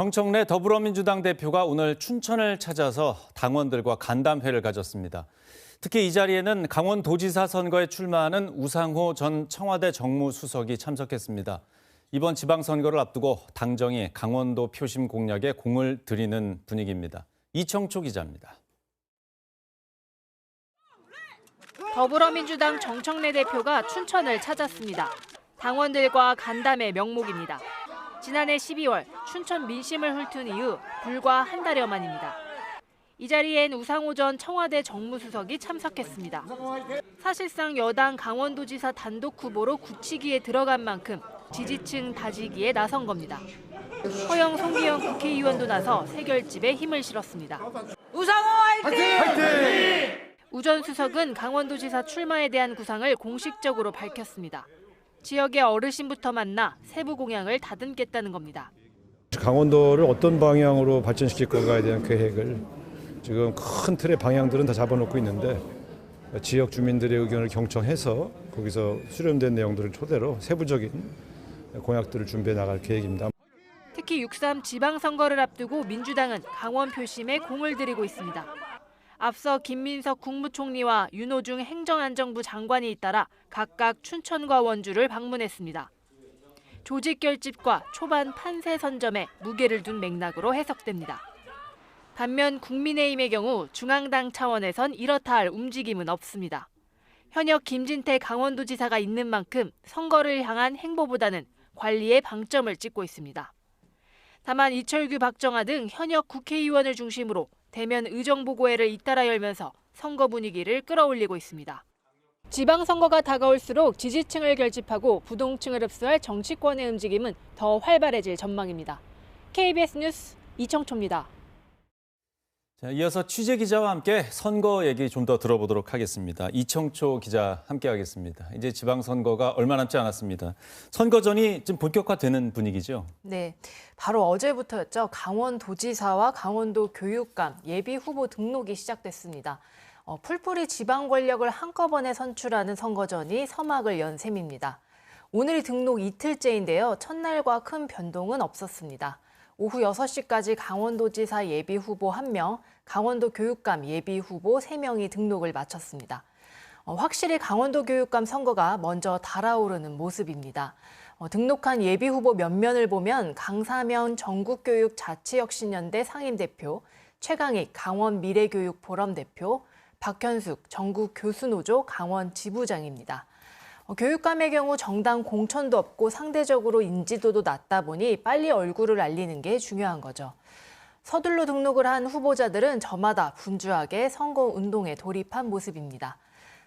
정청래 더불어민주당 대표가 오늘 춘천을 찾아서 당원들과 간담회를 가졌습니다. 특히 이 자리에는 강원도지사 선거에 출마하는 우상호 전 청와대 정무수석이 참석했습니다. 이번 지방선거를 앞두고 당정이 강원도 표심 공략에 공을 들이는 분위기입니다. 이청초 기자입니다. 더불어민주당 정청래 대표가 춘천을 찾았습니다. 당원들과 간담회 명목입니다. 지난해 12월 춘천 민심을 훑은 이후 불과 한 달여 만입니다. 이 자리엔 우상호 전 청와대 정무수석이 참석했습니다. 사실상 여당 강원도지사 단독 후보로 굳히기에 들어간 만큼 지지층 다지기에 나선 겁니다. 허영 송기현 국회의원도 나서 세결집에 힘을 실었습니다. 우상호 화이팅! 우 전 수석은 강원도지사 출마에 대한 구상을 공식적으로 밝혔습니다. 지역의 어르신부터 만나 세부 공약을 다듬겠다는 겁니다. 강원도를 어떤 방향으로 발전시킬 건가에 대한 계획을 지금 큰 틀의 방향들은 다 잡아놓고 있는데 지역 주민들의 의견을 경청해서 거기서 수렴된 내용들을 토대로 세부적인 공약들을 준비해 나갈 계획입니다. 특히 6.3 지방선거를 앞두고 민주당은 강원 표심에 공을 들이고 있습니다. 앞서 김민석 국무총리와 윤호중 행정안전부 장관이 잇따라 각각 춘천과 원주를 방문했습니다. 조직 결집과 초반 판세 선점에 무게를 둔 맥락으로 해석됩니다. 반면 국민의힘의 경우 중앙당 차원에선 이렇다 할 움직임은 없습니다. 현역 김진태 강원도지사가 있는 만큼 선거를 향한 행보보다는 관리에 방점을 찍고 있습니다. 다만 이철규, 박정아 등 현역 국회의원을 중심으로 대면 의정보고회를 잇따라 열면서 선거 분위기를 끌어올리고 있습니다. 지방선거가 다가올수록 지지층을 결집하고 부동층을 흡수할 정치권의 움직임은 더 활발해질 전망입니다. KBS 뉴스 이청초입니다. 자, 이어서 취재 기자와 함께 선거 얘기 좀 더 들어보도록 하겠습니다. 이청초 기자 함께하겠습니다. 이제 지방선거가 얼마 남지 않았습니다. 선거전이 좀 본격화되는 분위기죠? 네, 바로 어제부터였죠. 강원도지사와 강원도 교육감 예비 후보 등록이 시작됐습니다. 풀뿌리 지방 권력을 한꺼번에 선출하는 선거전이 서막을 연 셈입니다. 오늘이 등록 이틀째인데요. 첫날과 큰 변동은 없었습니다. 오후 6시까지 강원도지사 예비 후보 1명, 강원도 교육감 예비 후보 3명이 등록을 마쳤습니다. 확실히 강원도 교육감 선거가 먼저 달아오르는 모습입니다. 등록한 예비 후보 면면을 보면 강사면 전국교육자치혁신연대 상임대표, 최강익 강원미래교육포럼 대표, 박현숙 전국교수노조 강원 지부장입니다. 교육감의 경우 정당 공천도 없고 상대적으로 인지도도 낮다 보니 빨리 얼굴을 알리는 게 중요한 거죠. 서둘러 등록을 한 후보자들은 저마다 분주하게 선거운동에 돌입한 모습입니다.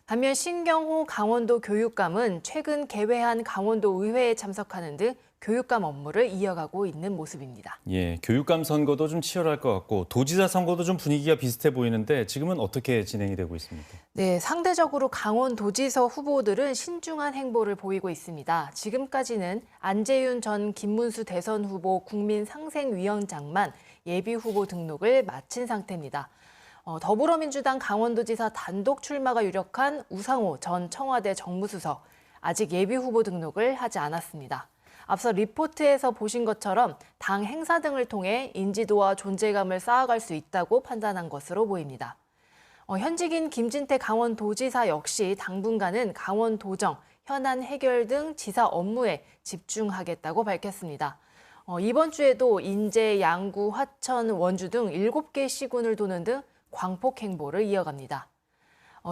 반면 신경호 강원도 교육감은 최근 개회한 강원도 의회에 참석하는 등 교육감 업무를 이어가고 있는 모습입니다. 예, 교육감 선거도 좀 치열할 것 같고 도지사 선거도 좀 분위기가 비슷해 보이는데 지금은 어떻게 진행이 되고 있습니까? 네, 상대적으로 강원도지사 후보들은 신중한 행보를 보이고 있습니다. 지금까지는 안재윤 전 김문수 대선 후보 국민상생위원장만 예비 후보 등록을 마친 상태입니다. 더불어민주당 강원도지사 단독 출마가 유력한 우상호 전 청와대 정무수석, 아직 예비 후보 등록을 하지 않았습니다. 앞서 리포트에서 보신 것처럼 당 행사 등을 통해 인지도와 존재감을 쌓아갈 수 있다고 판단한 것으로 보입니다. 현직인 김진태 강원도지사 역시 당분간은 강원도정, 현안 해결 등 지사 업무에 집중하겠다고 밝혔습니다. 이번 주에도 인제, 양구, 화천, 원주 등 7개 시군을 도는 등 광폭 행보를 이어갑니다.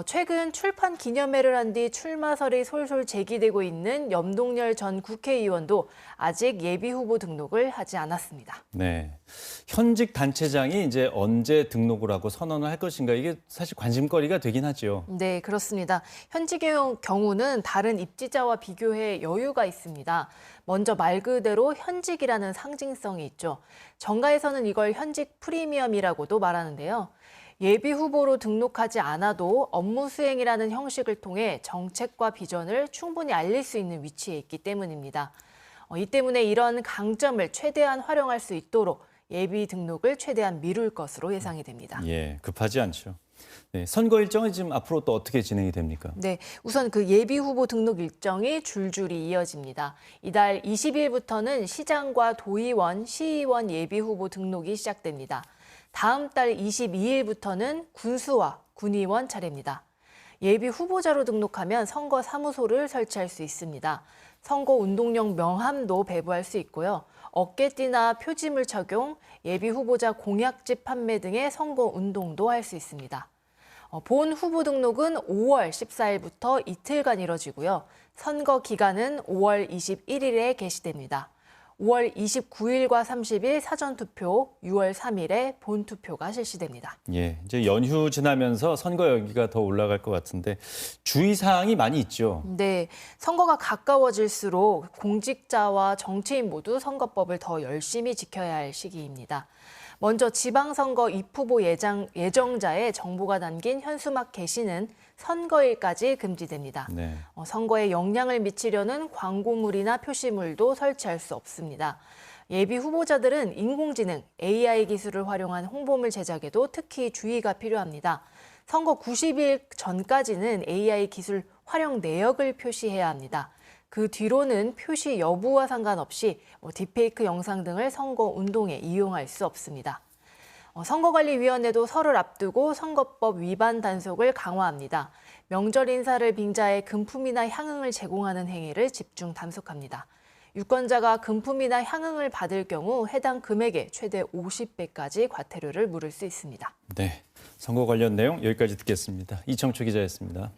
최근 출판 기념회를 한 뒤 출마설이 솔솔 제기되고 있는 염동열 전 국회의원도 아직 예비 후보 등록을 하지 않았습니다. 네, 현직 단체장이 이제 언제 등록을 하고 선언을 할 것인가 이게 사실 관심거리가 되긴 하죠. 네, 그렇습니다. 현직의 경우는 다른 입지자와 비교해 여유가 있습니다. 먼저 말 그대로 현직이라는 상징성이 있죠. 정가에서는 이걸 현직 프리미엄이라고도 말하는데요. 예비 후보로 등록하지 않아도 업무 수행이라는 형식을 통해 정책과 비전을 충분히 알릴 수 있는 위치에 있기 때문입니다. 이 때문에 이런 강점을 최대한 활용할 수 있도록 예비 등록을 최대한 미룰 것으로 예상이 됩니다. 예, 급하지 않죠. 네, 선거 일정은 지금 앞으로 또 어떻게 진행이 됩니까? 네, 우선 그 예비 후보 등록 일정이 줄줄이 이어집니다. 이달 20일부터는 시장과 도의원, 시의원 예비 후보 등록이 시작됩니다. 다음 달 22일부터는 군수와 군의원 차례입니다. 예비 후보자로 등록하면 선거 사무소를 설치할 수 있습니다. 선거 운동용 명함도 배부할 수 있고요. 어깨띠나 표지물 착용, 예비 후보자 공약집 판매 등의 선거 운동도 할 수 있습니다. 본 후보 등록은 5월 14일부터 이틀간 이뤄지고요. 선거 기간은 5월 21일에 개시됩니다. 5월 29일과 30일 사전투표, 6월 3일에 본투표가 실시됩니다. 예, 이제 연휴 지나면서 선거 열기가 더 올라갈 것 같은데 주의사항이 많이 있죠. 네, 선거가 가까워질수록 공직자와 정치인 모두 선거법을 더 열심히 지켜야 할 시기입니다. 먼저 지방선거 입후보 예정자의 정보가 담긴 현수막 게시는 선거일까지 금지됩니다. 네. 선거에 영향을 미치려는 광고물이나 표시물도 설치할 수 없습니다. 예비 후보자들은 인공지능, AI 기술을 활용한 홍보물 제작에도 특히 주의가 필요합니다. 선거 90일 전까지는 AI 기술 활용 내역을 표시해야 합니다. 그 뒤로는 표시 여부와 상관없이 딥페이크 영상 등을 선거 운동에 이용할 수 없습니다. 선거관리위원회도 설을 앞두고 선거법 위반 단속을 강화합니다. 명절 인사를 빙자해 금품이나 향응을 제공하는 행위를 집중 단속합니다. 유권자가 금품이나 향응을 받을 경우 해당 금액의 최대 50배까지 과태료를 물을 수 있습니다. 네, 선거 관련 내용 여기까지 듣겠습니다. 이청초 기자였습니다.